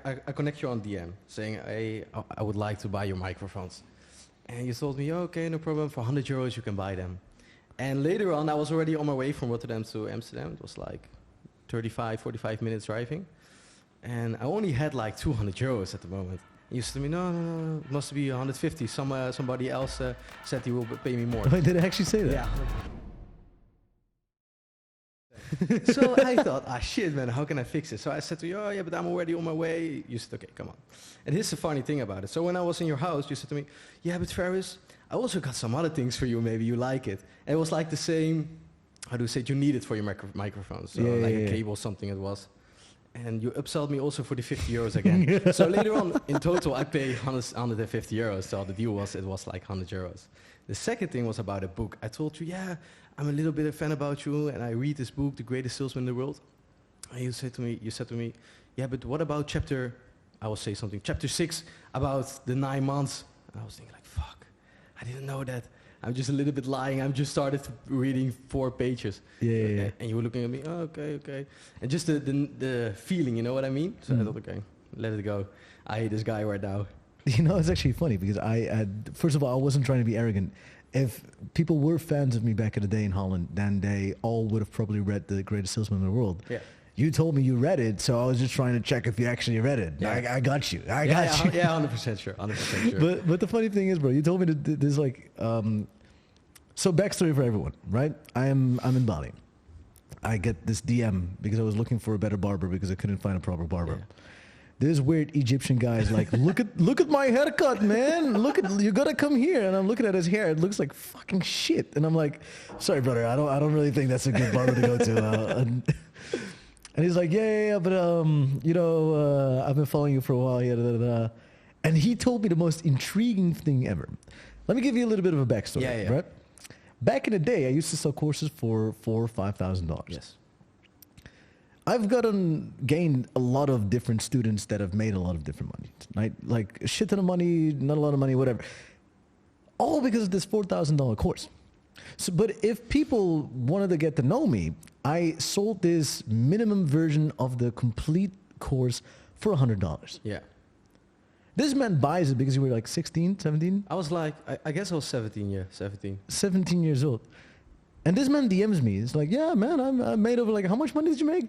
I connect you on DM saying, hey, I would like to buy your microphones. And you told me, okay, no problem. For 100 euros, you can buy them. And later on, I was already on my way from Rotterdam to Amsterdam. It was like 35, 45 minutes driving. And I only had like 200 euros at the moment. And you said to me, no, it must be 150. Somebody else said he will pay me more. Wait, did I actually say that? Yeah. So I thought, shit, man, how can I fix it? So I said to you, oh, yeah, but I'm already on my way. You said, okay, come on. And here's the funny thing about it. So when I was in your house, you said to me, yeah, but Faris, I also got some other things for you. Maybe you like it. And it was like the same, how do you say it? You need it for your microphone. So like a cable, something it was. And you upsold me also for the 50 euros again. So later on, in total, I pay 150 euros. So the deal was, it was like 100 euros. The second thing was about a book. I told you, yeah, I'm a little bit a fan about you, and I read this book, The Greatest Salesman in the World. And you said to me, yeah, but what about chapter 6, about the 9 months? And I was thinking like, fuck, I didn't know that. I'm just a little bit lying. I've just started reading 4 pages. Yeah. And you were looking at me, oh, okay. And just the feeling, you know what I mean? So I thought, okay, let it go. I hate this guy right now. You know, it's actually funny because first of all, I wasn't trying to be arrogant. If people were fans of me back in the day in Holland, then they all would have probably read The Greatest Salesman in the World. Yeah. You told me you read it, so I was just trying to check if you actually read it. Yeah. I got you. I got you. Yeah, 100% sure. 100% sure. But the funny thing is, bro, you told me that there's like... so backstory for everyone, right? I'm in Bali. I get this DM because I was looking for a better barber because I couldn't find a proper barber. Yeah. This weird Egyptian guy is like, look at my haircut, man. You gotta come here. And I'm looking at his hair. It looks like fucking shit. And I'm like, sorry, brother. I don't really think that's a good barber to go to. And he's like, yeah, but I've been following you for a while. Yeah, And he told me the most intriguing thing ever. Let me give you a little bit of a backstory, right? Back in the day, I used to sell courses for $4,000 or $5,000. Yes. I've gained a lot of different students that have made a lot of different money, right? Like a shit ton of money, not a lot of money, whatever. All because of this $4,000 course. So, but if people wanted to get to know me, I sold this minimum version of the complete course for $100. Yeah. This man buys it because you were like 16, 17? I was like, I guess I was 17, yeah, 17. 17 years old. And this man DMs me. It's like, yeah, man, I made over like, how much money did you make?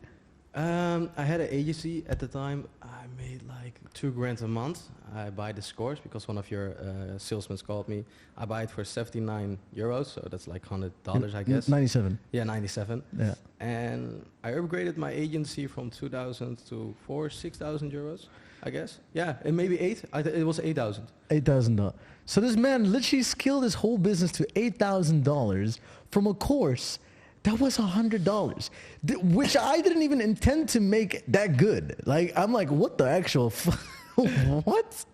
I had an agency at the time. I made like $2,000 a month. I buy this course because one of your salesmen called me. I buy it for 79 euros, so that's like $100, I guess. 97. Yeah, 97. Yeah. And I upgraded my agency from 2,000 to 6,000 euros, I guess. Yeah, and maybe 8. It was 8,000. $8,000. So this man literally scaled his whole business to $8,000 from a course that was $100, which I didn't even intend to make that good. Like, I'm like, what the actual, what?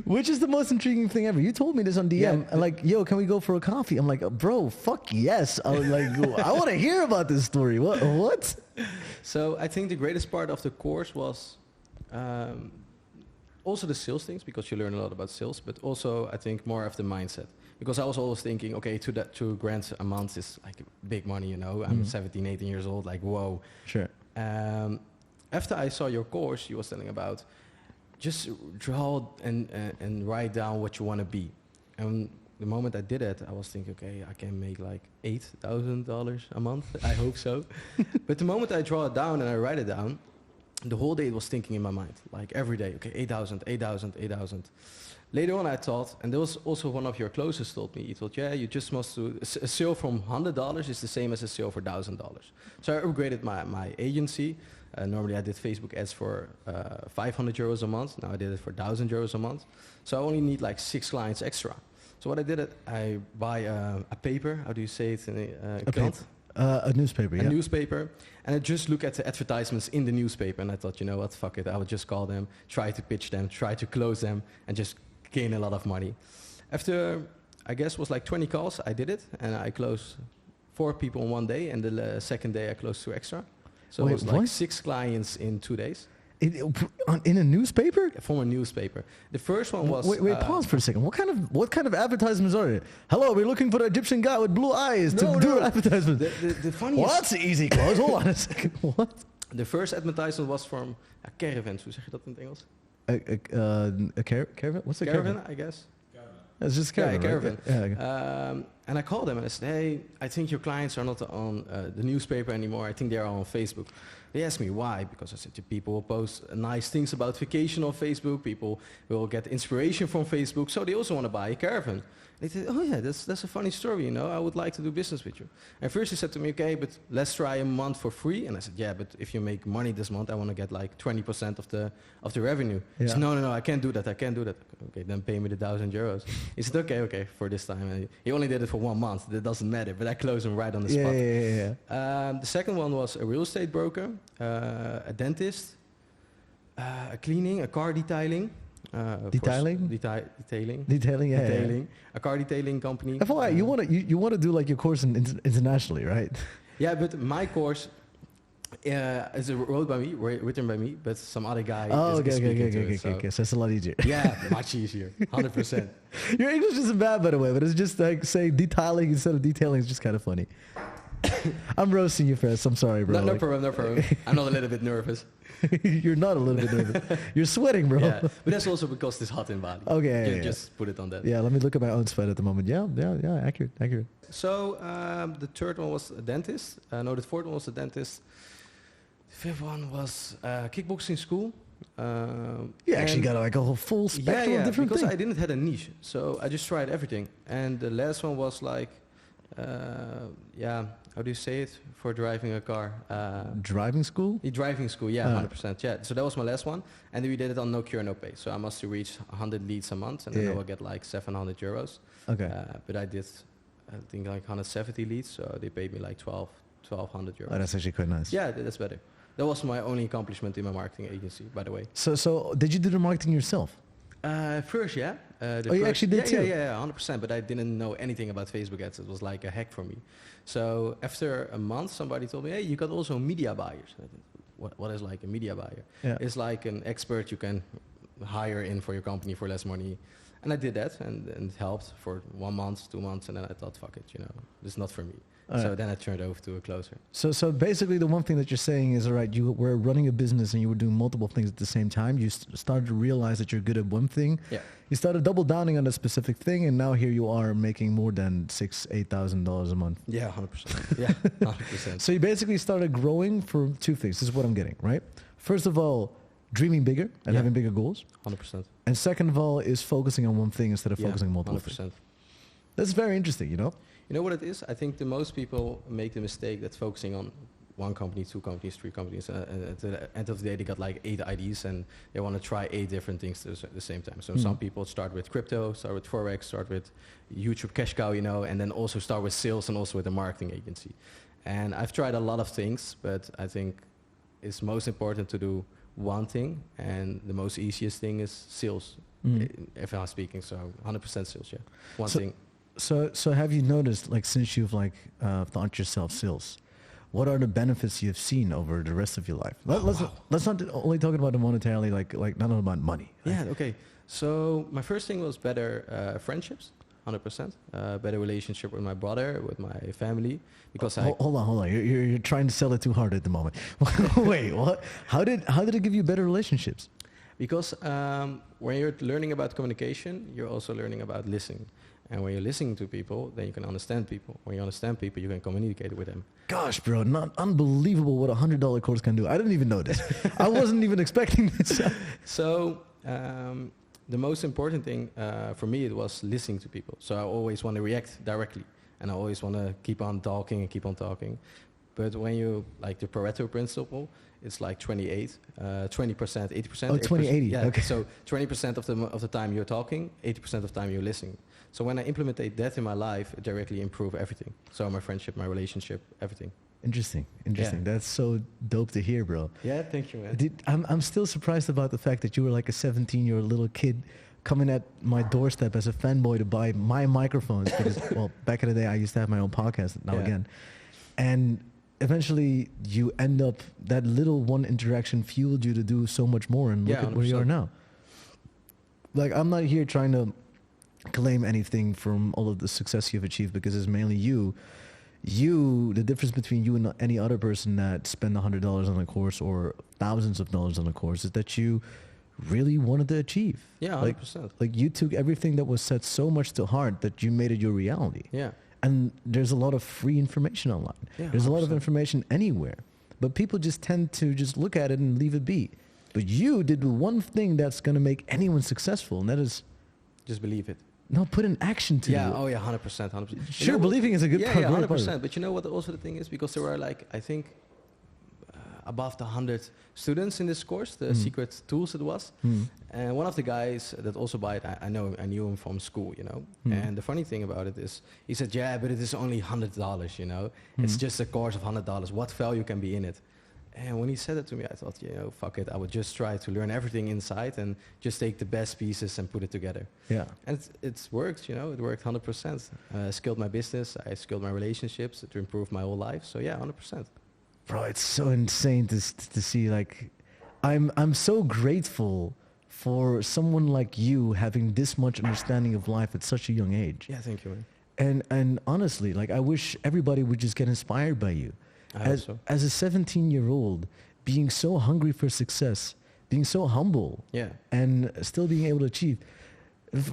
Which is the most intriguing thing ever. You told me this on DM, and like, yo, can we go for a coffee? I'm like, bro, fuck yes. I was like, I want to hear about this story. What? So I think the greatest part of the course was also the sales things, because you learn a lot about sales, but also I think more of the mindset. Because I was always thinking, okay, $2,000 a month is like big money, you know. I'm 17, 18 years old, like, whoa. Sure. After I saw your course, you was telling about just draw and write down what you want to be. And the moment I did it, I was thinking, okay, I can make like $8,000 a month. I hope so. But the moment I draw it down and I write it down, the whole day it was thinking in my mind, like every day, okay, 8,000, 8,000, 8,000. Later on I thought, and there was also one of your closest told me, he thought, yeah, you just must do, a sale from $100 is the same as a sale for $1,000. So I upgraded my agency. Normally I did Facebook ads for 500 euros a month. Now I did it for 1,000 euros a month. So I only need like 6 clients extra. So what I did, I buy a paper, how do you say it in a paper? A newspaper, A newspaper, and I just look at the advertisements in the newspaper, and I thought, you know what, fuck it, I would just call them, try to pitch them, try to close them, and just gain a lot of money. After, I guess, was like 20 calls, I did it, and I closed 4 people in one day, and the second day I closed 2 extra. So it was like 6 clients in 2 days. In a newspaper? From a newspaper. The first one was... Wait, pause for a second. What kind of advertisements are there? Hello, we're looking for an Egyptian guy with blue eyes to do an advertisement. The funniest... Well, that's an easy close. Hold on a second. What? The first advertisement was from caravans. Hoe zeg je dat in het Engels? A caravan? What's a caravan? I guess. It's just caravan. Yeah, right? caravan. Yeah. And I called them and I said, hey, I think your clients are not on the newspaper anymore. I think they are on Facebook. They asked me why, because I said people will post nice things about vacation on Facebook. People will get inspiration from Facebook. So they also want to buy a caravan. They said, oh yeah, that's a funny story, you know. I would like to do business with you. And first he said to me, okay, but let's try a month for free. And I said, yeah, but if you make money this month, I want to get like 20% of the revenue. He said, no, I can't do that. Okay, then pay me the €1,000. He said, okay, for this time. And he only did it for 1 month. That doesn't matter, but I closed him right on the spot. The second one was a real estate broker, a dentist, a cleaning, a car detailing. Detailing? Detailing, yeah. Detailing. A car detailing company. FYI, you want to do like your course internationally, right? Yeah, but my course is written by me, but some other guy is speaking to it. Okay. So it's a lot easier. Yeah, much easier. 100%. Your English isn't bad, by the way, but it's just like saying detailing instead of detailing is just kind of funny. I'm roasting you, Faris. I'm sorry, bro. No problem. I'm not a little bit nervous. You're not a little bit nervous. You're sweating, bro. Yeah, but that's also because it's hot in Bali. Okay. Just put it on that. Yeah, let me look at my own sweat at the moment. Yeah, accurate. So the third one was a dentist. The fourth one was a dentist. The fifth one was kickboxing school. You actually got like a whole full spectrum of different because things. I didn't have a niche. So I just tried everything. And the last one was like, how do you say it for driving a car? Driving school? Driving school, 100%. Yeah, so that was my last one. And we did it on no cure, no pay. So I must reach 100 leads a month, and then I will get like €700. Okay. But I did, I think, like 170 leads, so they paid me like €1,200. Oh, that's actually quite nice. Yeah, that's better. That was my only accomplishment in my marketing agency, by the way. So did you do the marketing yourself? First, yeah. You actually did too? Yeah, 100%. But I didn't know anything about Facebook ads. It was like a hack for me. So after a month, somebody told me, hey, you got also media buyers. What is like a media buyer? Yeah. It's like an expert you can hire in for your company for less money. And I did that, and it helped for 1 month, 2 months, and then I thought, fuck it, this is not for me. So then I turned over to a closer. So basically the one thing that you're saying is, all right, you were running a business and you were doing multiple things at the same time. You started to realize that you're good at one thing. Yeah. You started double downing on a specific thing, and now here you are making more than $8,000 a month. Yeah, 100%. Yeah, 100%. So you basically started growing for two things. This is what I'm getting, right? First of all, dreaming bigger and having bigger goals. 100%. And second of all is focusing on one thing instead of focusing on multiple 100%. things. That's very interesting, You know what it is? I think the most people make the mistake that's focusing on 1 company, 2 companies, 3 companies. And at the end of the day, they got like 8 ideas and they want to try 8 different things at the same time. So some people start with crypto, start with Forex, start with YouTube cash cow, and then also start with sales and also with a marketing agency. And I've tried a lot of things, but I think it's most important to do one thing. And the most easiest thing is sales, if I'm speaking. So 100% sales, One thing. So have you noticed, like, since you've taught yourself sales, what are the benefits you've seen over the rest of your life? Let's not only talk about the monetarily, like not about money. Yeah, okay. So my first thing was better friendships, 100%. Better relationship with my brother, with my family, because hold on. You're trying to sell it too hard at the moment. Wait, what? How did it give you better relationships? Because when you're learning about communication, you're also learning about listening. And when you're listening to people, then you can understand people. When you understand people, you can communicate with them. Gosh, bro, not unbelievable what a $100 course can do. I didn't even know this. I wasn't even expecting this. So the most important thing for me, it was listening to people. So I always want to react directly. And I always want to keep on talking. But when you, like the Pareto principle, it's like 20%, 80%. Oh, 20-80. Yeah, okay. So 20% of the time you're talking, 80% of the time you're listening. So when I implement that in my life, it directly improves everything. So my friendship, my relationship, everything. Interesting. Yeah. That's so dope to hear, bro. Yeah, thank you, man. I'm still surprised about the fact that you were like a 17-year-old little kid coming at my doorstep as a fanboy to buy my microphones. Because, well, back in the day, I used to have my own podcast now again. And eventually you end up, that little one interaction fueled you to do so much more, and look at where you are now. Like, I'm not here trying to claim anything from all of the success you've achieved, because it's mainly you. the difference between you and any other person that spend $100 on a course or thousands of dollars on a course is that you really wanted to achieve. Yeah, 100%. Like you took everything that was said so much to heart that you made it your reality. Yeah. And there's a lot of free information online. Yeah, there's a lot of 100%. information anywhere. But people just tend to just look at it and leave it be. But you did the one thing that's going to make anyone successful, and that is... Just believe it. No, put an action to it. Yeah, oh yeah, 100%, 100%. Sure, believing is a good yeah, part. Yeah, great part. 100%. But you know what also the thing is? Because there were like, I think, above the 100 students in this course, the secret tools it was. And one of the guys that also bought it, I knew him from school, you know. And the funny thing about it is, he said, yeah, but it is only $100, you know. It's just a course of $100. What value can be in it? And when he said it to me, I thought, you know, fuck it. I would just try to learn everything inside and just take the best pieces and put it together. Yeah. And it's worked, you know. It worked 100%. I skilled my business. I skilled my relationships to improve my whole life. So yeah, 100%. Bro, it's so insane to see, like, I'm so grateful for someone like you having this much understanding of life at such a young age. Yeah, thank you, man. And honestly, like, I wish everybody would just get inspired by you. As a 17-year-old, being so hungry for success, being so humble, and still being able to achieve.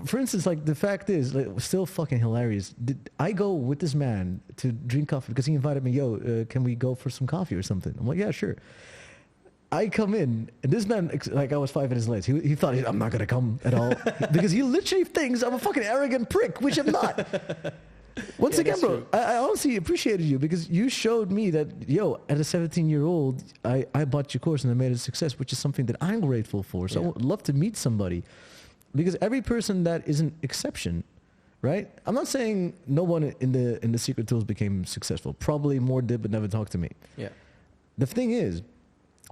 For instance, like, the fact is, like, still fucking hilarious. I go with this man to drink coffee because he invited me, can we go for some coffee or something? I'm like, yeah, sure. I come in, and this man, like, I was 5 minutes late. He thought, I'm not going to come at all. Because he literally thinks I'm a fucking arrogant prick, which I'm not. Once again, bro, I honestly appreciated you because you showed me that, at a 17-year-old, I bought your course and I made it a success, which is something that I'm grateful for. So I would love to meet somebody. Because every person that is an exception, right? I'm not saying no one in the secret tools became successful. Probably more did, but never talked to me. Yeah. The thing is,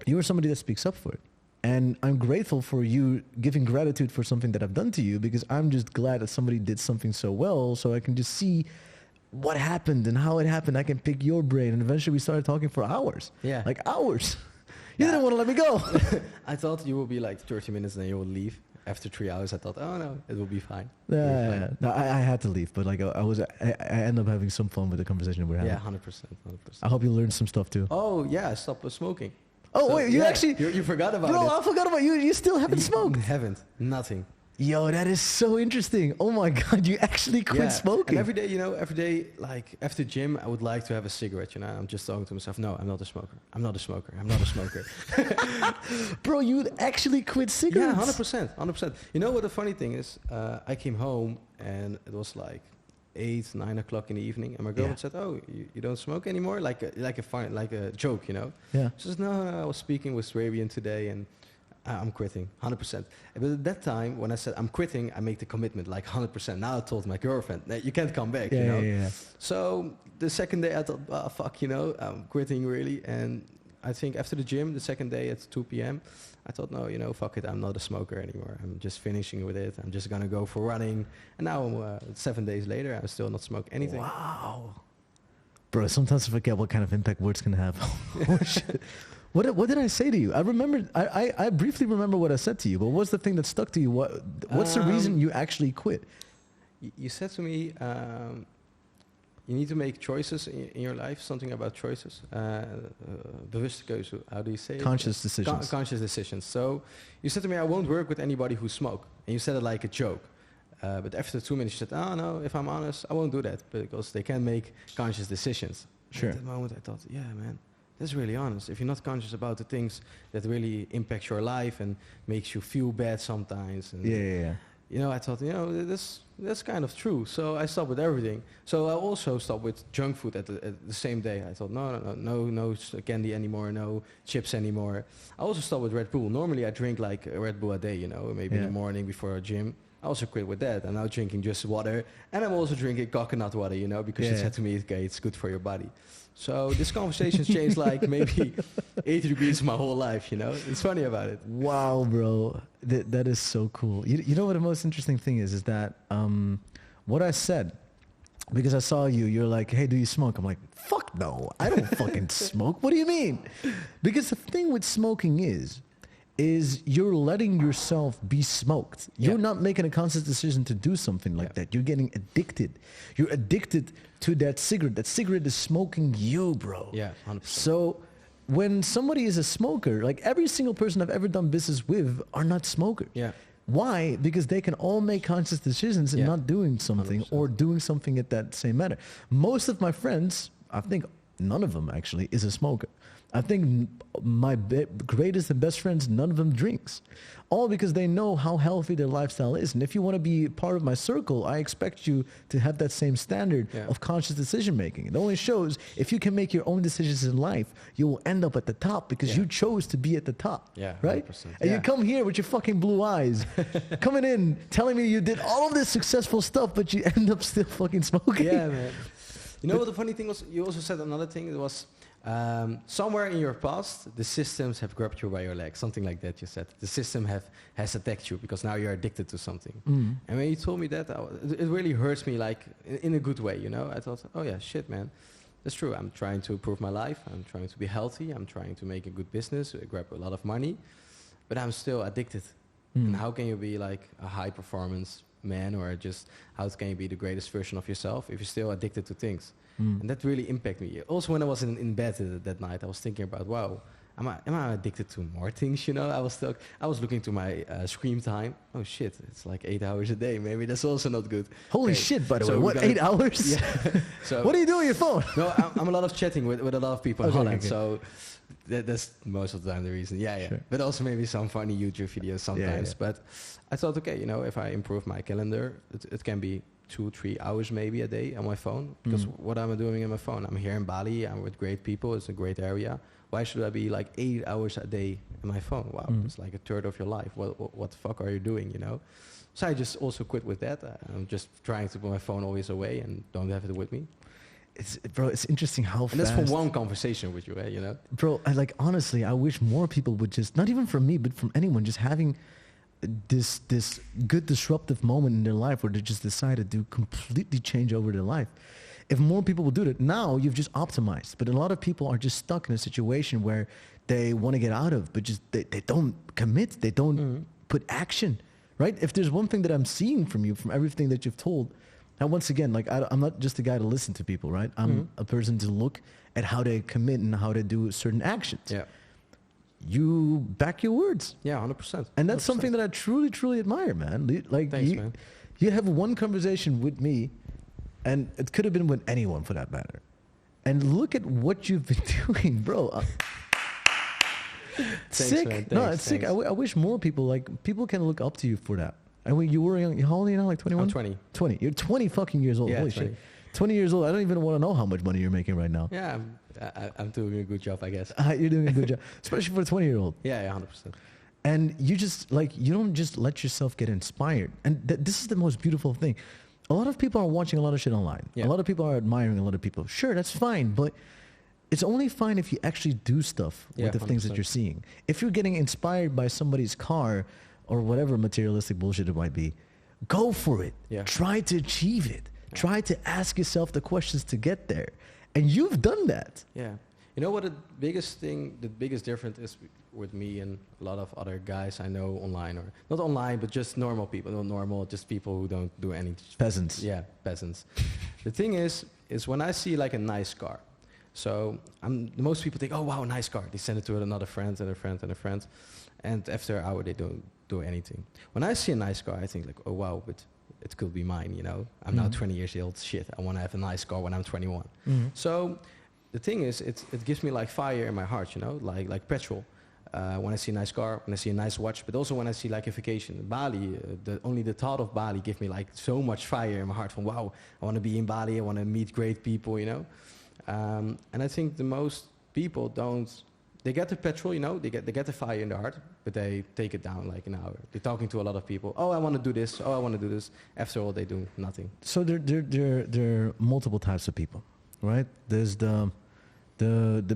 you are somebody that speaks up for it. And I'm grateful for you giving gratitude for something that I've done to you because I'm just glad that somebody did something so well so I can just see what happened and how it happened. I can pick your brain. And eventually we started talking for hours. Yeah. Like hours. You didn't want to let me go. I thought you would be like 30 minutes and then you would leave. After 3 hours, I thought, oh no, it will be fine. Yeah. No, I had to leave, but like I ended up having some fun with the conversation we were having. Yeah, 100%. I hope you learned some stuff too. Oh yeah, I stopped smoking. Oh wait, you actually you forgot about it. Bro, I forgot about you. You still haven't smoked. Haven't. Nothing. Yo, that is so interesting. Oh my God, you actually quit smoking. And every day, like after gym, I would like to have a cigarette, I'm just talking to myself, no, I'm not a smoker. I'm not a smoker. I'm not a smoker. Bro, you would actually quit cigarettes? Yeah, 100%. You know what the funny thing is? I came home and it was like 8, 9 o'clock in the evening, and my girlfriend said, "Oh, you don't smoke anymore?" Like a joke, Yeah. She says, "No, I was speaking with Swabian today, and I'm quitting, 100%." But at that time, when I said I'm quitting, I make the commitment like 100%. Now I told my girlfriend that you can't come back, Yeah. So the second day I thought, oh, fuck, I'm quitting really. And I think after the gym, the second day at 2 p.m., I thought, no, fuck it, I'm not a smoker anymore. I'm just finishing with it. I'm just going to go for running. And now 7 days later, I still not smoke anything. Wow. Bro, sometimes I forget what kind of impact words can have. Oh, shit. What did I say to you? I remember, I briefly remember what I said to you, but what's the thing that stuck to you? What's the reason you actually quit? You said to me, you need to make choices in your life, something about choices. Bewuste keuze, how do you say it? Conscious decisions. Conscious decisions. So you said to me, I won't work with anybody who smoke. And you said it like a joke. But after 2 minutes, you said, oh no, if I'm honest, I won't do that because they can make conscious decisions. Sure. At that moment, I thought, yeah, man, that's really honest. If you're not conscious about the things that really impact your life and makes you feel bad sometimes. And Yeah. I thought, that's kind of true. So I stopped with everything. So I also stopped with junk food at the same day. I thought, no candy anymore, no chips anymore. I also stopped with Red Bull. Normally I drink like a Red Bull a day, maybe in the morning before a gym. I also quit with that. I'm now drinking just water. And I'm also drinking coconut water, because it said to me, okay, it's good for your body. So this conversation's changed like maybe 80 degrees my whole life, It's funny about it. Wow, bro. That is so cool. You know what the most interesting thing is that what I said, because I saw you're like, hey, do you smoke? I'm like, fuck no, I don't fucking smoke. What do you mean? Because the thing with smoking is, is you're letting yourself be smoked. You're not making a conscious decision to do something like that. You're getting addicted. You're addicted to that cigarette. That cigarette is smoking you, bro. Yeah, 100%. So when somebody is a smoker, like every single person I've ever done business with are not smokers. Yeah. Why? Because they can all make conscious decisions and not doing something 100%. or doing something at that same manner. Most of my friends, I think none of them actually is a smoker. I think my greatest and best friends, none of them drinks. All because they know how healthy their lifestyle is. And if you want to be part of my circle, I expect you to have that same standard of conscious decision making. It only shows if you can make your own decisions in life, you will end up at the top because you chose to be at the top. Yeah, right? 100%. And you come here with your fucking blue eyes, coming in, telling me you did all of this successful stuff, but you end up still fucking smoking. Yeah, man. You know what the funny thing was? You also said another thing. It was somewhere in your past, the systems have grabbed you by your leg. Something like that you said. The system has attacked you because now you're addicted to something. And when you told me that, it really hurts me, like, in a good way, you know? I thought, oh yeah, shit, man. That's true. I'm trying to improve my life. I'm trying to be healthy. I'm trying to make a good business, grab a lot of money. But I'm still addicted. And how can you be like a high performance man, or just how can you be the greatest version of yourself if you're still addicted to things? And that really impacted me. Also, when I was in bed that night, I was thinking about, wow, am I addicted to more things? You know, I was looking to my screen time. Oh shit, it's like 8 hours a day. Maybe that's also not good. Holy shit! By the way, what, 8 hours? Yeah. So what do you do on your phone? No, I'm a lot of chatting with a lot of people in Holland. Okay. So that's most of the time the reason. Yeah. Sure. But also maybe some funny YouTube videos sometimes. Yeah. But I thought, okay, you know, if I improve my calendar, it can be 2-3 hours maybe a day on my phone. Because what am I doing on my phone? I'm here in Bali. I'm with great people. It's a great area. Why should I be like 8 hours a day on my phone? Wow, it's like a third of your life. What the fuck are you doing, you know? So I just also quit with that. I'm just trying to put my phone always away and don't have it with me. It's interesting how fast. And that's from one conversation with you, you know? Bro, honestly, I wish more people would just, not even from me, but from anyone, just having this good disruptive moment in their life where they just decided to completely change over their life. If more people will do that, now you've just optimized. But a lot of people are just stuck in a situation where they want to get out of, but just they don't commit, they don't put action, right? If there's one thing that I'm seeing from you, from everything that you've told, now once again, like I'm not just a guy to listen to people, right? I'm a person to look at how they commit and how they do certain actions. Yeah. You back your words. Yeah, 100%. And that's 100%. Something that I truly, truly admire, man. Like, thanks, man. You have one conversation with me, and it could have been with anyone for that matter. And look at what you've been doing, bro. Thanks, sick. Man. Thanks, no, it's sick. I wish more people can look up to you for that. I mean, you were young. How old are you now? Like 21? I'm 20. 20. You're 20 fucking years old. Yeah, Holy 20. shit. 20 years old. I don't even want to know how much money you're making right now. Yeah, I'm doing a good job, I guess. You're doing a good job, especially for a 20-year-old. Yeah, 100%. And you just, like, you don't just let yourself get inspired. And this is the most beautiful thing. A lot of people are watching a lot of shit online. Yeah. A lot of people are admiring a lot of people. Sure, that's fine, but it's only fine if you actually do stuff with the 100%. Things that you're seeing. If you're getting inspired by somebody's car or whatever materialistic bullshit it might be, go for it. Yeah. Try to achieve it. Yeah. Try to ask yourself the questions to get there. And you've done that. Yeah. You know what the biggest difference is with me and a lot of other guys I know online, or not online, but just normal people, not normal, just people who don't do anything. Peasants. Yeah, peasants. The thing is when I see like a nice car, so most people think, oh wow, nice car. They send it to another friend and a friend and a friend, and after an hour they don't do anything. When I see a nice car, I think like, oh wow, but it could be mine, you know. I'm now 20 years old. Shit, I want to have a nice car when I'm 21. So the thing is, it gives me like fire in my heart, you know, like petrol. When I see a nice car, when I see a nice watch, but also when I see like a vacation. Bali, only the thought of Bali gives me like so much fire in my heart. From wow, I want to be in Bali. I want to meet great people, you know. And I think the most people don't. They get the petrol, you know, they get the fire in their heart, but they take it down like an hour. They're talking to a lot of people. Oh, I want to do this. Oh, I want to do this. After all, they do nothing. So there are multiple types of people, right? There's the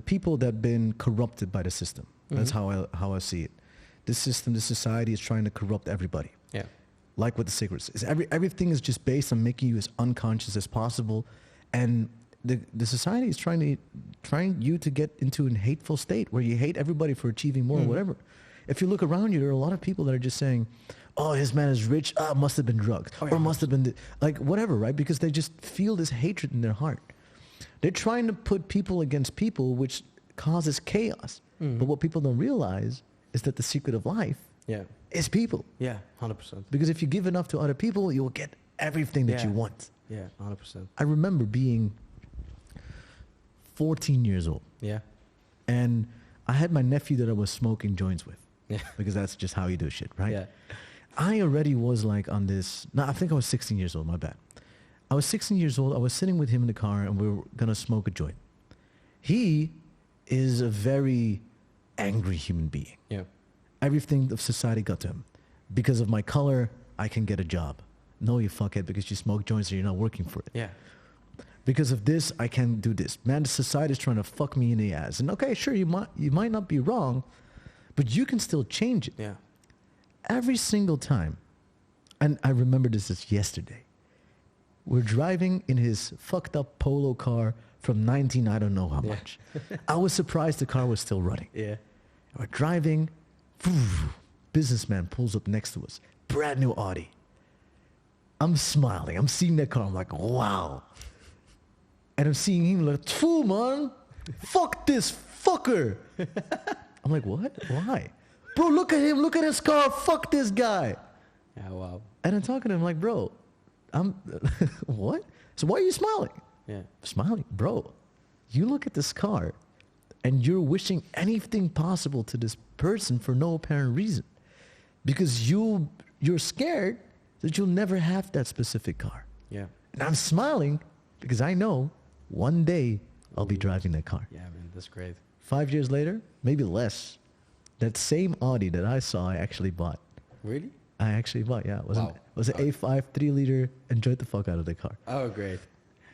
people that have been corrupted by the system. That's how I see it. This system, this society is trying to corrupt everybody. Yeah. Like with the cigarettes. Everything is just based on making you as unconscious as possible. And the society is trying you to get into a hateful state where you hate everybody for achieving more or whatever. if you look around you, there are a lot of people that are just saying, oh, his man is rich, must have been drugs, or must have been, like, whatever, right? Because they just feel this hatred in their heart. They're trying to put people against people, which causes chaos. But what people don't realize is that the secret of life is people. Yeah, 100%. Because if you give enough to other people, you will get everything that you want. Yeah, 100%. I remember being 14 years old. Yeah. And I had my nephew that I was smoking joints with. Yeah. Because that's just how you do shit, right? Yeah. I already was like on this, no, I think I was 16 years old, my bad. I was 16 years old, I was sitting with him in the car and we were gonna smoke a joint. He is a very angry human being. Yeah. Everything of society got to him. Because of my color, I can get a job. No, you fuckhead, because you smoke joints and you're not working for it. Yeah. Because of this, I can do this. Man, the society is trying to fuck me in the ass. And okay, sure, you might not be wrong, but you can still change it. Yeah. Every single time, and I remember this as yesterday, we're driving in his fucked up polo car from 19, I don't know how much. I was surprised the car was still running. Yeah. We're driving, businessman pulls up next to us, brand new Audi. I'm smiling, I'm seeing that car, I'm like, wow. And I'm seeing him like, phew, man, fuck this fucker. I'm like, what? Why? Bro, look at him, look at his car, fuck this guy. Yeah, wow. And I'm talking to him like, bro, I'm, what? So why are you smiling? Yeah. Smiling, bro. You look at this car and you're wishing anything possible to this person for no apparent reason. Because you're scared that you'll never have that specific car. Yeah. And I'm smiling because I know one day I'll be driving that car. Yeah, man, that's great. 5 years later, maybe less, that same Audi that I saw, I actually bought. Really? I actually bought, yeah. It was, Wow. it was an A5 3-liter. Enjoyed the fuck out of the car. Oh, great.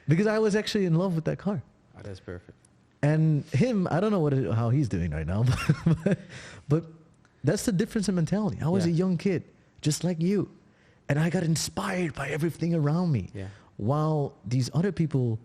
Because I was actually in love with that car. Oh, that's perfect. And him, I don't know how he's doing right now, but that's the difference in mentality. I was a young kid, just like you. And I got inspired by everything around me. Yeah. While these other people,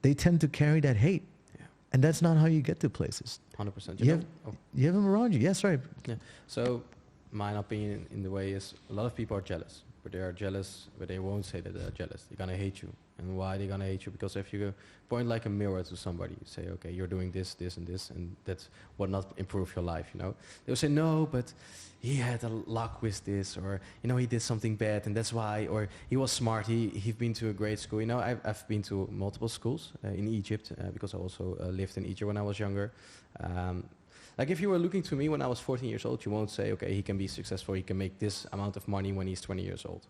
they tend to carry that hate. Yeah. And that's not how you get to places. 100%. You have them around you. Yes, right. Yeah. So my opinion in the way is a lot of people are jealous, but they are jealous, but they won't say that they're jealous. They're gonna hate you. And why they're gonna hate you? Because if you point like a mirror to somebody, you say, okay, you're doing this, this, and this, and that's what not improve your life, you know? They'll say, no, but he had a luck with this, or, you know, he did something bad, and that's why, or he was smart, he's been to a great school. You know, I've been to multiple schools in Egypt, because I also lived in Egypt when I was younger. Like if you were looking to me when I was 14 years old, you won't say, okay, he can be successful, he can make this amount of money when he's 20 years old.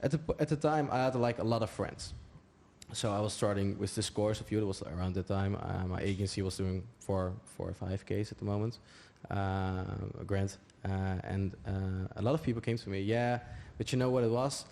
At the time, I had like a lot of friends. So I was starting with this course of you. It was around the time my agency was doing 4 or 5Ks at the moment, a grant. And a lot of people came to me, yeah, but you know what it was?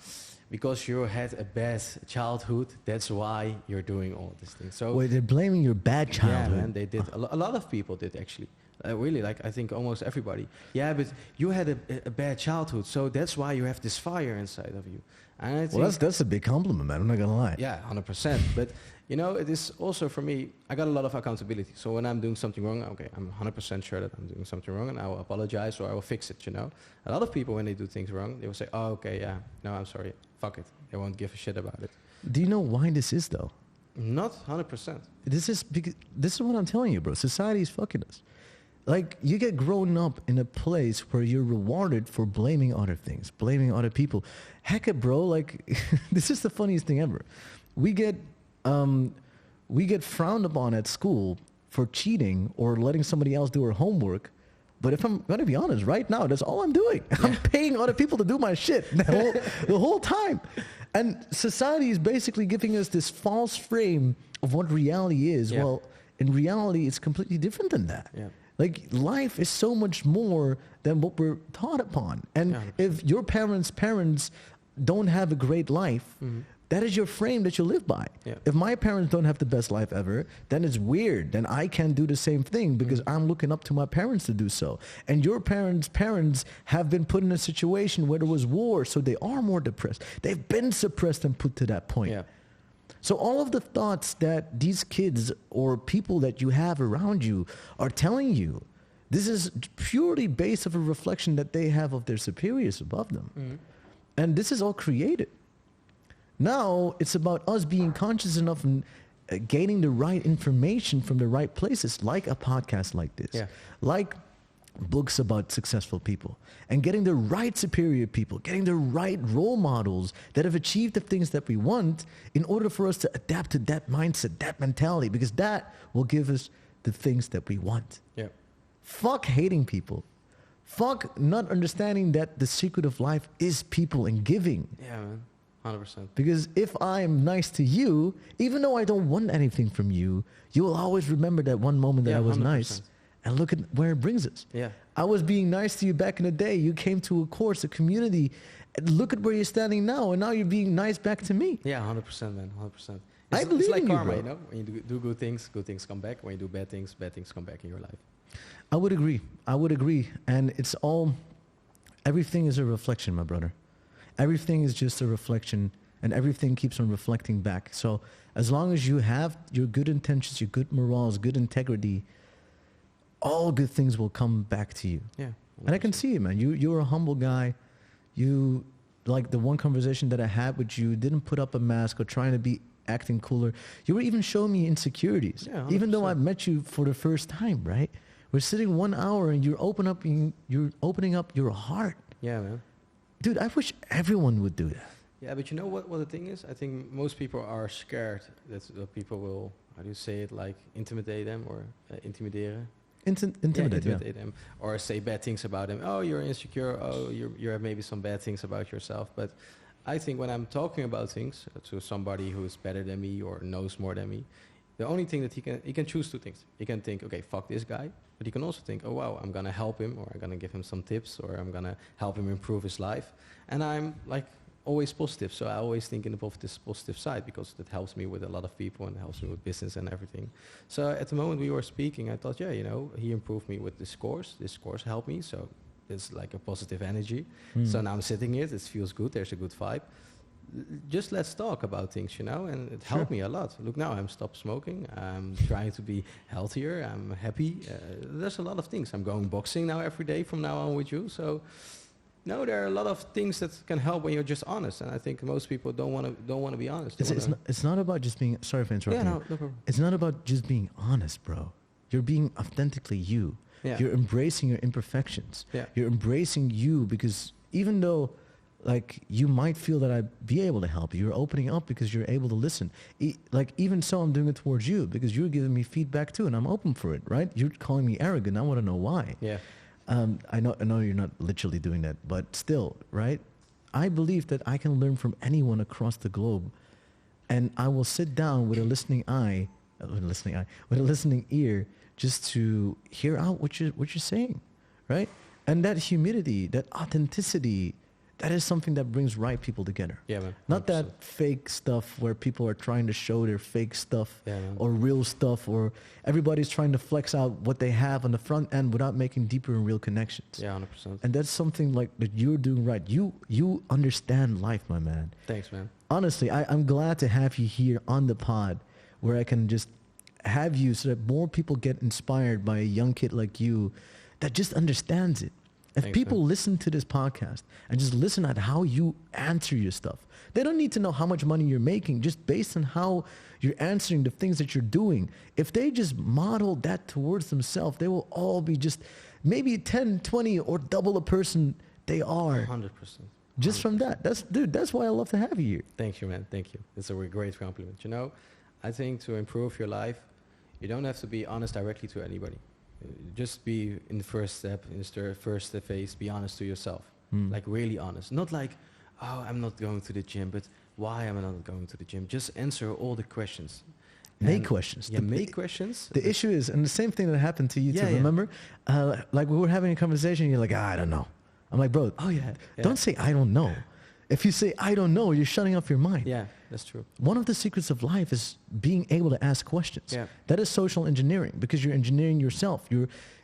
Because you had a bad childhood, that's why you're doing all these things. So wait, they're blaming your bad childhood. Yeah, man, they did. A lot of people did actually. Really, like I think almost everybody. Yeah, but you had a bad childhood, so that's why you have this fire inside of you. And I think, Well, that's a big compliment, man. I'm not gonna lie. yeah, 100%. But you know, it is also for me. I got a lot of accountability. So when I'm doing something wrong, okay, I'm 100% sure that I'm doing something wrong, and I will apologize or I will fix it. You know, a lot of people when they do things wrong, they will say, "Oh, okay, yeah, no, I'm sorry, fuck it." They won't give a shit about it. Do you know why this is though? Not 100%. This is what I'm telling you, bro. Society is fucking us. Like, you get grown up in a place where you're rewarded for blaming other things, blaming other people. Heck it, bro. Like, this is the funniest thing ever. We get frowned upon at school for cheating or letting somebody else do our homework. But if I'm going to be honest, right now, that's all I'm doing. Yeah. I'm paying other people to do my shit the whole time. And society is basically giving us this false frame of what reality is. Yeah. Well, in reality, it's completely different than that. Yeah. Like, life is so much more than what we're taught upon. And if your parents' don't have a great life, that is your frame that you live by. Yeah. If my parents don't have the best life ever, then it's weird. Then I can't do the same thing because I'm looking up to my parents to do so. And your parents have been put in a situation where there was war, so they are more depressed. They've been suppressed and put to that point. Yeah. So all of the thoughts that these kids or people that you have around you are telling you, This is purely based of a reflection that they have of their superiors above them. Mm-hmm. And this is all created. Now it's about us being conscious enough and gaining the right information from the right places, like a podcast like this, like books about successful people, and getting the right superior people, getting the right role models that have achieved the things that we want in order for us to adapt to that mindset, that mentality, because that will give us the things that we want. Yeah. Fuck hating people. Fuck not understanding that the secret of life is people and giving. Yeah, man. 100%. Because if I'm nice to you, even though I don't want anything from you, you will always remember that one moment that I was 100%. nice. And look at where it brings us. Yeah. I was being nice to you back in the day. You came to a course, a community. And look at where you're standing now. And now you're being nice back to me. Yeah, 100%, man. 100%. I believe it's like in you, karma, bro. you know? When you do good things come back. When you do bad things come back in your life. I would agree. I would agree. And it's all, everything is a reflection, my brother. Everything is just a reflection, and everything keeps on reflecting back. So as long as you have your good intentions, your good morals, good integrity, all good things will come back to you. Yeah. 100%. And I can see it, man. You're a humble guy. You, like the one conversation that I had with you, didn't put up a mask or trying to be acting cooler. You were even showing me insecurities. Yeah, even though I 100%. met you for the first time, right? We're sitting 1 hour and you're opening up your heart. Yeah, man. Dude, I wish everyone would do that. Yeah, but you know what the thing is? I think most people are scared that people will, how do you say it, like intimidate them or intimideren? Intimidate, yeah. Intimidate them or say bad things about them. Oh, you're insecure. Oh, you have maybe some bad things about yourself. But I think when I'm talking about things to somebody who is better than me or knows more than me, the only thing that he can choose two things. He can think, okay, fuck this guy. But he can also think, oh, wow, I'm going to help him, or I'm going to give him some tips, or I'm going to help him improve his life. And I'm like always positive. So I always think in the positive side, because that helps me with a lot of people and helps me with business and everything. So at the moment we were speaking, I thought, yeah, you know, he improved me with this course. This course helped me. So it's like a positive energy. So now I'm sitting here. It feels good. There's a good vibe. Just let's talk about things, you know, and it helped me a lot. Look, now I'm stopped smoking. I'm trying to be healthier. I'm happy. There's a lot of things. I'm going boxing now every day from now on with you. So, no, there are a lot of things that can help when you're just honest. And I think most people don't want to be honest. It's not about just being, sorry for interrupting. Yeah, no problem. It's not about just being honest, bro. You're being authentically you. Yeah. You're embracing your imperfections. Yeah. You're embracing you, because even though like you might feel that I'd be able to help you, you're opening up because you're able to listen. Like even so, I'm doing it towards you because you're giving me feedback too, and I'm open for it, right? You're calling me arrogant. I want to know why. Yeah. I know you're not literally doing that, but still, right? I believe that I can learn from anyone across the globe, and I will sit down with a listening ear, just to hear out what you're saying, right? And that humility, that authenticity, that is something that brings right people together. Yeah, man. Not 100%. that fake stuff where people are trying to show their fake stuff, Yeah, man. or real stuff, or everybody's trying to flex out what they have on the front end without making deeper and real connections. Yeah, 100%. And that's something like that you're doing right. You understand life, my man. Thanks, man. Honestly, I'm glad to have you here on the pod, where I can just have you so that more people get inspired by a young kid like you that just understands it. If Thanks, people man. listen to this podcast and just listen at how you answer your stuff, they don't need to know how much money you're making, just based on how you're answering the things that you're doing. If they just model that towards themselves, they will all be just maybe 10, 20, or double a person they are 100%. just from that. That's why I love to have you here. Thank you, man. Thank you. It's a great compliment. You know, I think to improve your life, you don't have to be honest directly to anybody. Just be in the first step, in the first phase, be honest to yourself. Like really honest. Not like, oh, I'm not going to the gym, but why am I not going to the gym? Just answer all the questions. Make questions. Yeah, make questions. The issue is, and the same thing that happened to you too, Yeah, yeah. remember? Like we were having a conversation, and you're like, I don't know. I'm like, bro, Oh, yeah. don't say I don't know. If you say I don't know, you're shutting off your mind. Yeah, that's true. One of the secrets of life is being able to ask questions. Yeah. That is social engineering, because you're engineering yourself.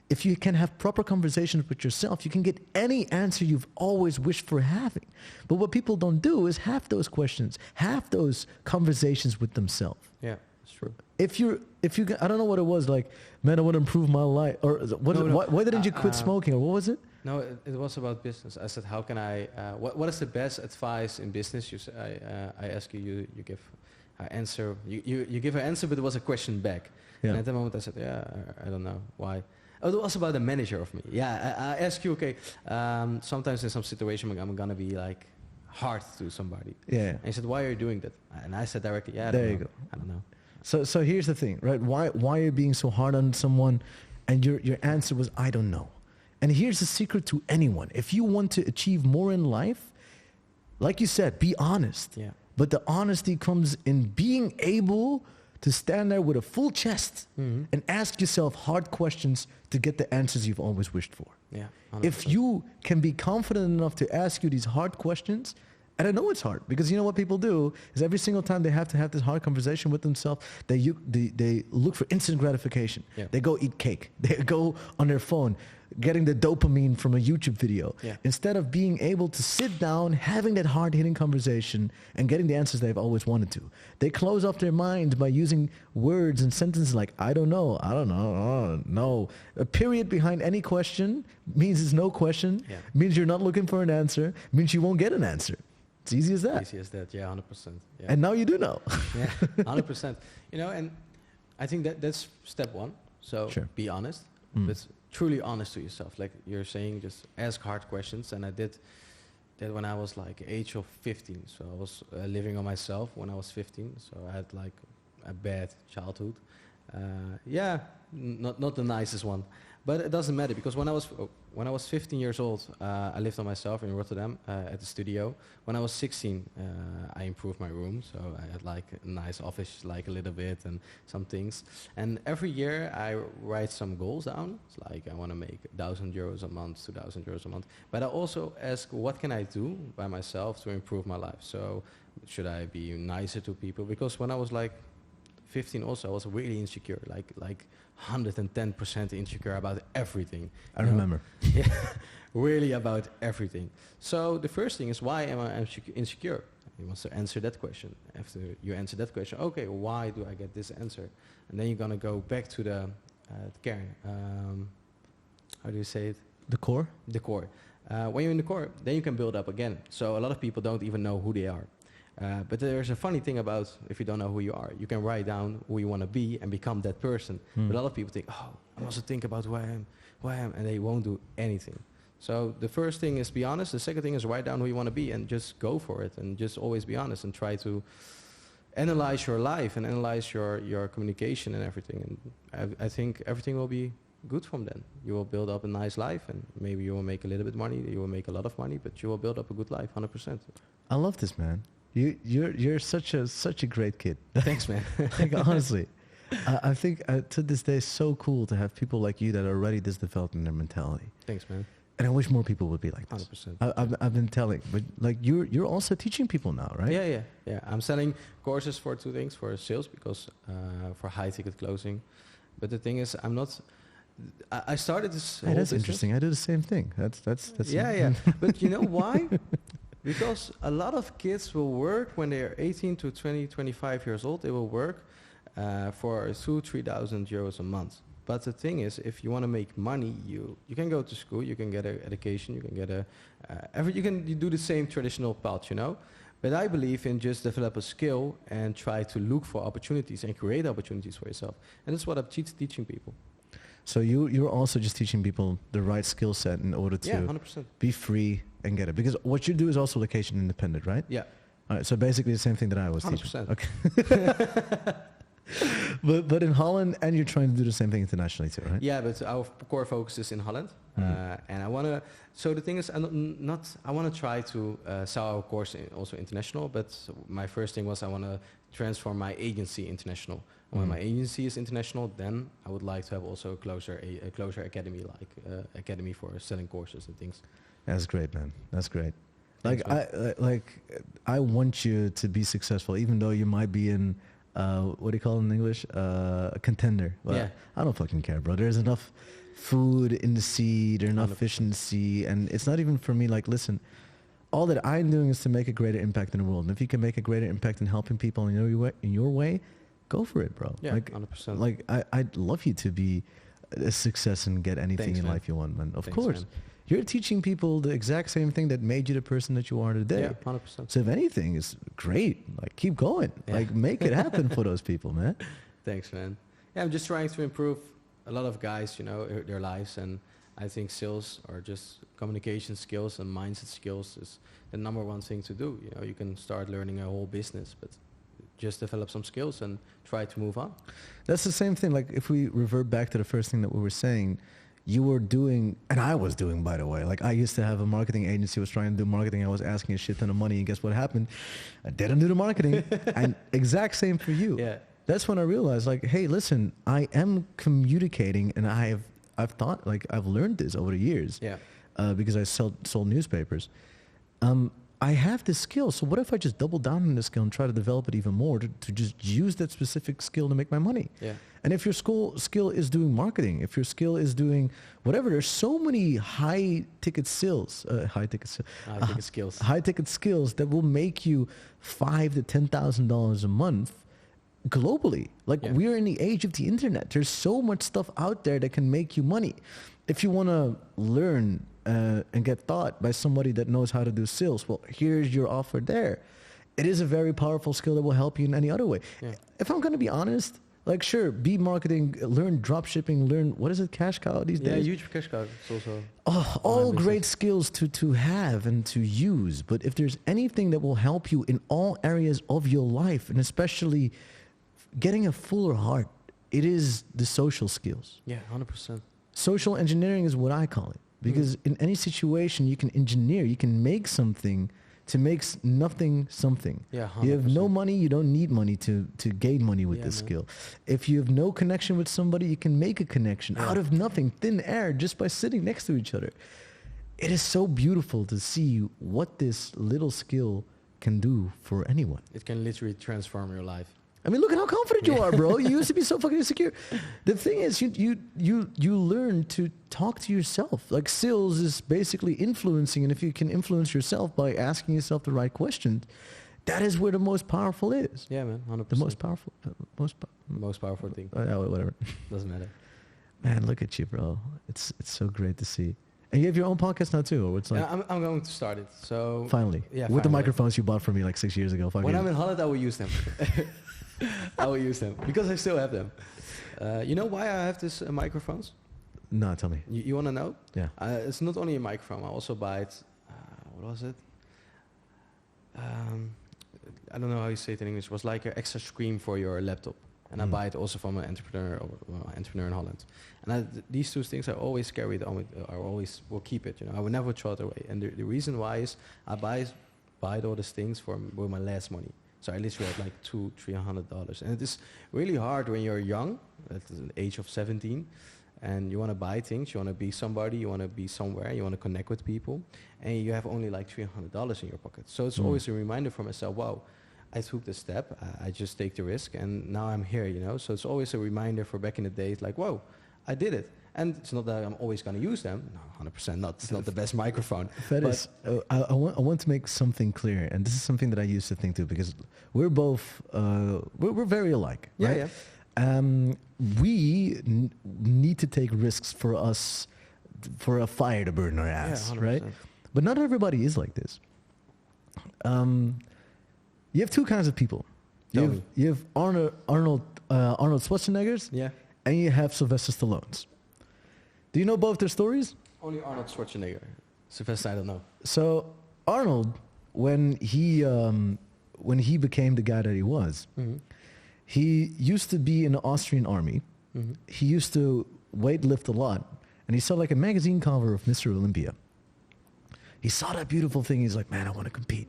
If you can have proper conversations with yourself, you can get any answer you've always wished for having. But what people don't do is have those questions, have those conversations with themselves. Yeah, that's true. if you, I don't know what it was, like, man, I want to improve my life, or what? No, no. Why didn't you quit smoking, or what was it? No, it was about business. I said, how can I? What is the best advice in business? You say, I ask you, you give an answer. You give an answer, but it was a question back. Yeah. And at the moment, I said, I don't know why. Oh, it was about the manager of me. Yeah, I ask you, okay. Sometimes in some situation, I'm gonna be like hard to somebody. Yeah. And he said, why are you doing that? And I said directly, yeah. There you go. I don't know. So here's the thing, right? Why are you being so hard on someone? And your answer was, I don't know. And here's the secret to anyone. If you want to achieve more in life, like you said, be honest. Yeah. But the honesty comes in being able to stand there with a full chest and ask yourself hard questions to get the answers you've always wished for. Yeah. 100%. If you can be confident enough to ask you these hard questions, and I know it's hard, because you know what people do is every single time they have to have this hard conversation with themselves, they look for instant gratification. Yeah. They go eat cake. They go on their phone, getting the dopamine from a YouTube video. Yeah. Instead of being able to sit down, having that hard-hitting conversation and getting the answers they've always wanted to. They close off their mind by using words and sentences like, I don't know, no. A period behind any question means it's no question, means you're not looking for an answer, means you won't get an answer. It's easy as that. Easy as that, yeah, 100%. Yeah. And now you do know. Yeah, 100%. You know, and I think that's step one. So be honest, but truly honest to yourself. Like you're saying, just ask hard questions. And I did that when I was like age of 15. So I was living on myself when I was 15. So I had like a bad childhood. Not the nicest one. But it doesn't matter, because when I was 15 years old, I lived on myself in Rotterdam at the studio. When I was 16, I improved my room, so I had like a nice office, like a little bit, and some things. And every year I write some goals down. It's like I want to make €1,000 a month, €2,000 a month. But I also ask, what can I do by myself to improve my life? So should I be nicer to people? Because when I was like 15 also, I was really insecure, like 110% insecure about everything. I remember. Yeah, really about everything. So the first thing is, why am I insecure? You must answer that question. After you answer that question, okay, why do I get this answer? And then you're gonna go back to the kern. How do you say it? The core? The core. When you're in the core, then you can build up again. So a lot of people don't even know who they are. But there's a funny thing about, if you don't know who you are, you can write down who you want to be and become that person. But a lot of people think, I must think about who I am, and they won't do anything. So the first thing is be honest. The second thing is write down who you want to be and just go for it, and just always be honest and try to analyze your life and analyze your communication and everything. And I think everything will be good from then. You will build up a nice life, and maybe you will make a little bit money, you will make a lot of money, but you will build up a good life, 100%. I love this, man. You're such a great kid. Thanks, man. Like, honestly, I think to this day it's so cool to have people like you that are already this developed in their mentality. Thanks, man. And I wish more people would be like this. 100%. I've been telling, but like you're also teaching people now, right? Yeah. I'm selling courses for two things: for sales, because for high ticket closing. But the thing is, I'm not. I started this. Hey, that's interesting. I do the same thing. That's. Yeah. But you know why? Because a lot of kids will work when they are 18 to 20, 25 years old. They will work for 2,000-3,000 euros a month. But the thing is, if you want to make money, you can go to school, you can get an education, you can get you do the same traditional path, you know. But I believe in just develop a skill and try to look for opportunities and create opportunities for yourself. And that's what I'm teaching people. So you're also just teaching people the right skill set in order to 100%. be free and get it. Because what you do is also location independent, right? Yeah. All right, so basically the same thing that I was 100%. teaching. Okay. but in Holland, and you're trying to do the same thing internationally too, right? Yeah, but our core focus is in Holland. And I want to, so the thing is, I want to try to sell our course also international, but my first thing was I want to transform my agency international. And when my agency is international, then I would like to have also a closer academy, like academy for selling courses and things. That's great, man. That's great. Thanks, I want you to be successful, even though you might be in, what do you call it in English? A contender. Well, Yeah. I don't fucking care, bro. There's enough food in the sea. There's enough fish in the sea. And it's not even for me, like, listen, all that I'm doing is to make a greater impact in the world. And if you can make a greater impact in helping people in your way, go for it, bro. Yeah, like 100%. Like I'd love you to be a success and get anything Thanks, in man. life you want, man. Of Thanks, course. man. You're teaching people the exact same thing that made you the person that you are today. Yeah, 100%. So if anything, it's great. Like, keep going. Yeah. Like, make it happen for those people, man. Thanks, man. Yeah, I'm just trying to improve a lot of guys, their lives, and I think sales or just communication skills and mindset skills is the number one thing to do. You can start learning a whole business, but just develop some skills and try to move on. That's the same thing. Like, if we revert back to the first thing that we were saying, you were doing, and I was doing, by the way. Like, I used to have a marketing agency, was trying to do marketing. I was asking a shit ton of money, and guess what happened? I didn't do the marketing. And exact same for you. Yeah. That's when I realized, like, hey, listen, I am communicating, and I've thought, like, I've learned this over the years. Yeah. Because I sold newspapers. I have this skill, so what if I just double down on this skill and try to develop it even more to just use that specific skill to make my money? Yeah. And if your skill is doing marketing, if your skill is doing whatever, there's so many high-ticket skills that will make you $5,000 to $10,000 a month globally. Like, Yeah. we're in the age of the internet. There's so much stuff out there that can make you money. If you want to learn and get taught by somebody that knows how to do sales, well, here's your offer there. It is a very powerful skill that will help you in any other way. Yeah. If I'm going to be honest, like, sure, be marketing, learn drop shipping, learn, what is it, cash cow these Yeah, days? huge cash cow. It's also All business. great skills to have and to use. But if there's anything that will help you in all areas of your life, and especially getting a fuller heart, it is the social skills. Yeah, 100%. Social engineering is what I call it. Because in any situation, you can engineer, you can make something to make nothing something. Yeah, You have no 100%. money, you don't need money to gain money with Yeah, this man. skill. If you have no connection with somebody, you can make a connection out of nothing, thin air, just by sitting next to each other. It is so beautiful to see what this little skill can do for anyone. It can literally transform your life. I mean, look at how confident you are, bro. You used to be so fucking insecure. The thing is, you learn to talk to yourself. Like, sales is basically influencing, and if you can influence yourself by asking yourself the right questions, that is where the most powerful is. Yeah, man, 100%. The most powerful, Most powerful thing. whatever. Doesn't matter. Man, look at you, bro. It's so great to see. And you have your own podcast now too, or it's like Yeah, I'm going to start it. So finally, Yeah, with the finally. microphones you bought from me like 6 years ago. 5 when years I'm in Holland, I will use them. I will use them because I still have them. You know why I have these microphones? No, tell me. You want to know? Yeah. It's not only a microphone. I also buy it. What was it? I don't know how you say it in English. It was like an extra screen for your laptop. And I buy it also from an entrepreneur in Holland. And these two things I always carry it on with, I always will keep it. I will never throw it away. And the reason why is I buy all these things with my last money. So I literally had like $200-300, and it is really hard when you're young, at the age of 17, and you want to buy things, you want to be somebody, you want to be somewhere, you want to connect with people, and you have only like $300 in your pocket. So it's always a reminder for myself, wow, I took the step, I just take the risk, and now I'm here, So it's always a reminder for back in the days, like, whoa, I did it. And it's not that I'm always going to use them. No, 100% not. It's not the best microphone. Faris, I want to make something clear, and this is something that I used to think too, because we're both we're very alike. Yeah, right? yeah. We need to take risks for us, for a fire to burn our ass, 100%. right? But not everybody is like this. You have two kinds of people. You have Arnold Schwarzeneggers, Yeah. and you have Sylvester Stallones. Do you know both their stories? Only Arnold Schwarzenegger. Sylvester, I don't know. So Arnold, when he became the guy that he was, he used to be in the Austrian army. He used to weightlift a lot, and he saw like a magazine cover of Mr. Olympia. He saw that beautiful thing. He's like, man, I want to compete.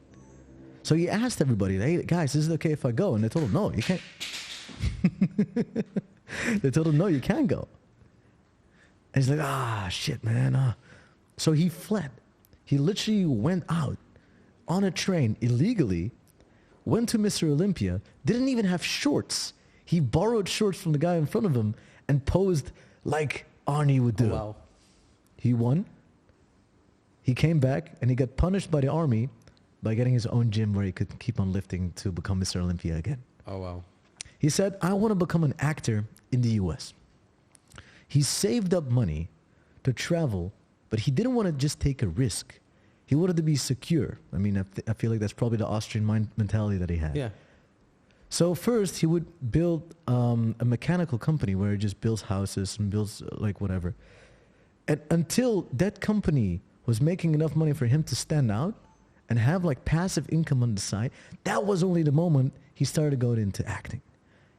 So he asked everybody, hey guys, is it okay if I go? And they told him, no, you can't. They told him, no, you can't go. And he's like, shit, man. So he fled. He literally went out on a train illegally, went to Mr. Olympia, didn't even have shorts. He borrowed shorts from the guy in front of him and posed like Arnie would do. Oh, wow. He won. He came back and he got punished by the army by getting his own gym where he could keep on lifting to become Mr. Olympia again. Oh, wow. He said, I want to become an actor in the US. He saved up money to travel, but he didn't want to just take a risk. He wanted to be secure. I mean, I feel like that's probably the Austrian mentality that he had. Yeah. So first, he would build a mechanical company where he just builds houses and builds like whatever. And until that company was making enough money for him to stand out and have like passive income on the side, that was only the moment he started going into acting.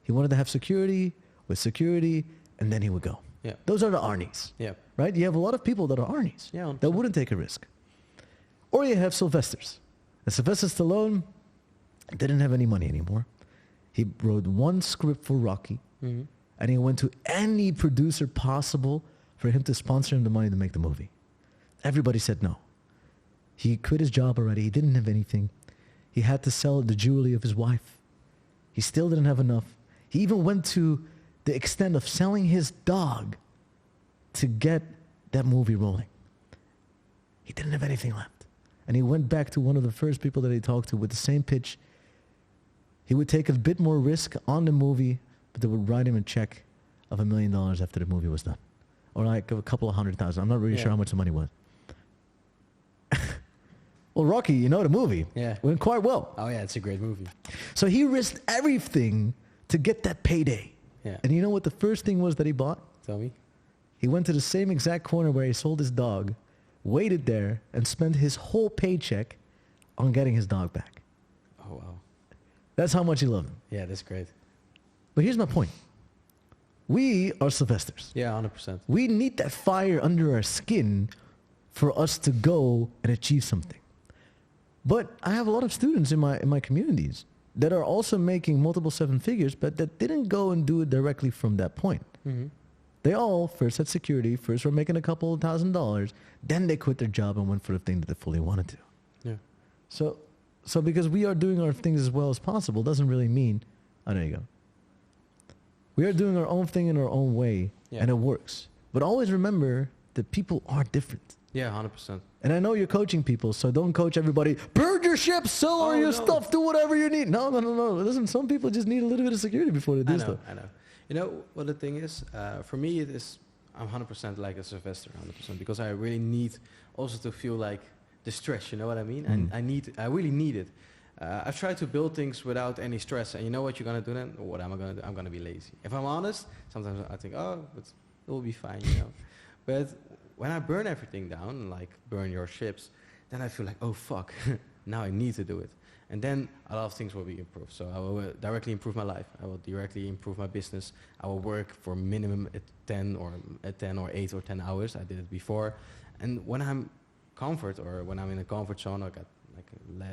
He wanted to have security with security, and then he would go. Yeah. Those are the Arnies. Yeah. Right? You have a lot of people that are Arnies. Yeah, that wouldn't take a risk. Or you have Sylvesters. And Sylvester Stallone didn't have any money anymore. He wrote one script for Rocky, and he went to any producer possible for him to sponsor him the money to make the movie. Everybody said no. He quit his job already. He didn't have anything. He had to sell the jewelry of his wife. He still didn't have enough. He even went to the extent of selling his dog to get that movie rolling. He didn't have anything left. And he went back to one of the first people that he talked to with the same pitch. He would take a bit more risk on the movie, but they would write him a check of $1 million after the movie was done. Or like a couple of $100,000. I'm not really sure how much the money was. Well, Rocky, you know the movie. Yeah. Went quite well. Oh, yeah, it's a great movie. So he risked everything to get that payday. Yeah. And you know what the first thing was that he bought? Tell me. He went to the same exact corner where he sold his dog, waited there, and spent his whole paycheck on getting his dog back. Oh, wow. That's how much he loved him. Yeah, that's great. But here's my point. We are Sylvesters. Yeah, 100%. We need that fire under our skin for us to go and achieve something. But I have a lot of students in my communities that are also making multiple seven figures, but that didn't go and do it directly from that point. Mm-hmm. They all first had security, first were making a couple of $1,000s, then they quit their job and went for the thing that they fully wanted to. Yeah. So because we are doing our things as well as possible doesn't really mean, oh, there you go. We are doing our own thing in our own way, and it works. But always remember that people are different. Yeah, 100%. And I know you're coaching people, so don't coach everybody, burn your ship, sell all your stuff, do whatever you need. No. Listen, some people just need a little bit of security before they do stuff. I know. You know what the thing is? For me, it is, I'm 100% like a Sylvester, 100%, because I really need also to feel like the stress, you know what I mean? I really need it. I've tried to build things without any stress, and you know what you're going to do then? What am I going to do? I'm going to be lazy. If I'm honest, sometimes I think, it will be fine, you know. But when I burn everything down, like burn your ships, then I feel like, oh, fuck, now I need to do it. And then a lot of things will be improved. So I will directly improve my life. I will directly improve my business. I will work for minimum at 10 or 8 or 10 hours. I did it before. And when I'm when I'm in a comfort zone, I got like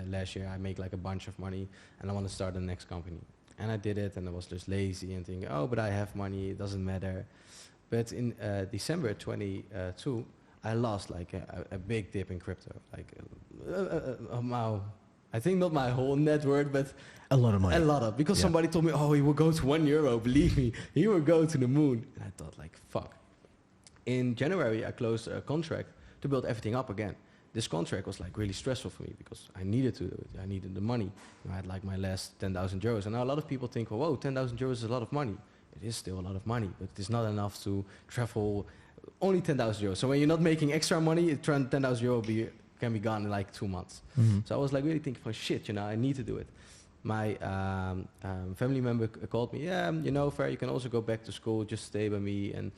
last year I make like a bunch of money and I want to start the next company. And I did it and I was just lazy and thinking, oh, but I have money, it doesn't matter. But in December 22, I lost like a big dip in crypto. Like, I think not my whole net worth, but a lot of money. Because somebody told me, oh, he will go to €1. Believe me, he will go to the moon. And I thought like, fuck. In January, I closed a contract to build everything up again. This contract was like really stressful for me because I needed to do it. I needed the money. I had like my last 10,000 euros. And now a lot of people think, oh, whoa, 10,000 euros is a lot of money. It is still a lot of money, but it is not enough to travel. Only 10,000 euros. So when you're not making extra money, 10,000 euros can be gone in like 2 months. Mm-hmm. So I was like really thinking, oh shit, I need to do it. My family member called me, Fair, you can also go back to school, just stay by me. And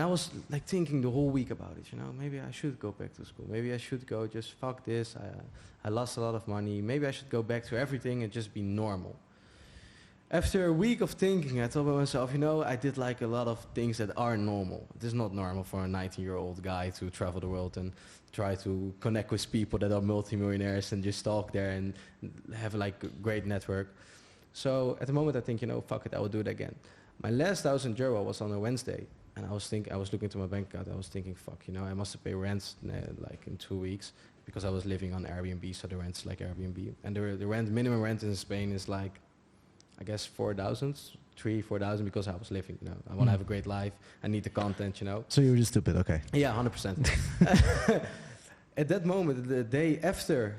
I was like thinking the whole week about it, maybe I should go back to school. Maybe I should go, just fuck this. I lost a lot of money. Maybe I should go back to everything and just be normal. After a week of thinking, I thought by myself, I did like a lot of things that are normal. It is not normal for a 19-year-old guy to travel the world and try to connect with people that are multimillionaires and just talk there and have like a great network. So at the moment I think, fuck it, I will do it again. My last €1,000 was on a Wednesday. And I was looking to my bank account. I was thinking, fuck, I must pay rent like in 2 weeks because I was living on Airbnb, so the rent's like Airbnb. And the minimum rent in Spain is like, I guess 4,000 because I was living, I want to have a great life. I need the content, So you were just stupid, okay. Yeah, 100%. at that moment, the day after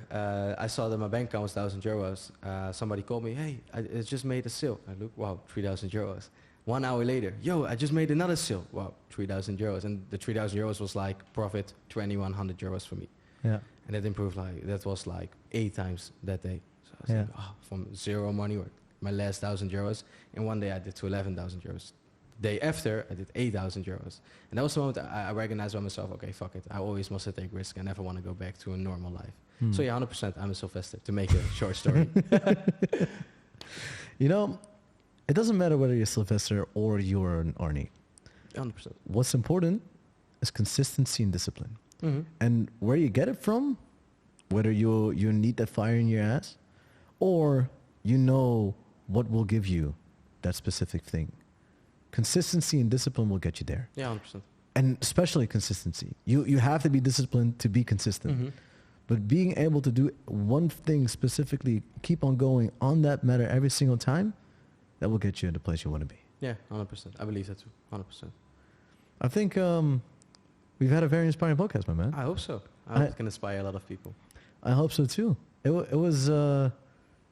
I saw that my bank account was 1,000 euros, somebody called me, hey, I just made a sale. I look, wow, 3,000 euros. 1 hour later, yo, I just made another sale. Wow, 3,000 euros. And the 3,000 euros was like profit 2,100 euros for me. Yeah. And that improved that was like 8 times that day. So I was Yeah. like, oh, from zero money, or my last 1,000 euros. And one day I did to 11,000 euros. Day after, I did 8,000 euros. And that was the moment I recognized by myself, okay, fuck it. I always must take risk. I never want to go back to a normal life. So yeah, 100%, I'm a Sylvester, to make a short story. You know, it doesn't matter whether you're Sylvester or you're an Arnie. 100%. What's important is consistency and discipline. Mm-hmm. And where you get it from, whether you need that fire in your ass, or you know what will give you that specific thing. Consistency and discipline will get you there. Yeah, 100%. And especially consistency. You have to be disciplined to be consistent. Mm-hmm. But being able to do one thing specifically, keep on going on that matter every single time, that will get you in the place you want to be. Yeah, 100%. I believe that too. 100%. I think we've had a very inspiring podcast, my man. I hope so. I hope it can inspire a lot of people. I hope so too. It was a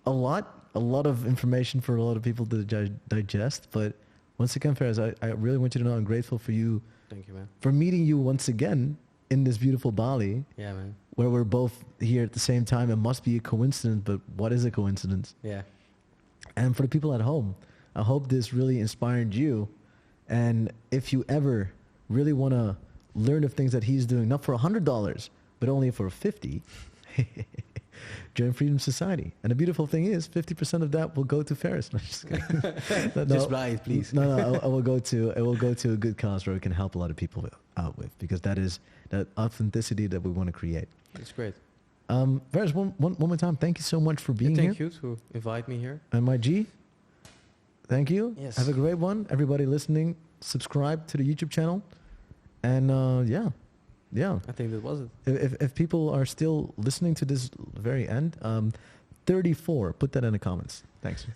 lot of information for a lot of people to digest. But once again, Faris, I really want you to know I'm grateful for you. Thank you, man. For meeting you once again in this beautiful Bali. Yeah, man. Where we're both here at the same time. It must be a coincidence, but what is a coincidence? Yeah. And for the people at home, I hope this really inspired you. And if you ever really want to learn of things that he's doing, not for $100, but only for 50, join Freedom Society. And the beautiful thing is, 50% of that will go to Faris. No, just kidding. No, just buy it, please. No, it will go to a good cause where we can help a lot of people out with, because that is that authenticity that we want to create. It's great. Faris, one more time, thank you so much for being here. Thank you to invite me here. And my G, thank you. Yes. Have a great one. Everybody listening, subscribe to the YouTube channel. And yeah. I think that was it. If people are still listening to this very end, 34, put that in the comments. Thanks.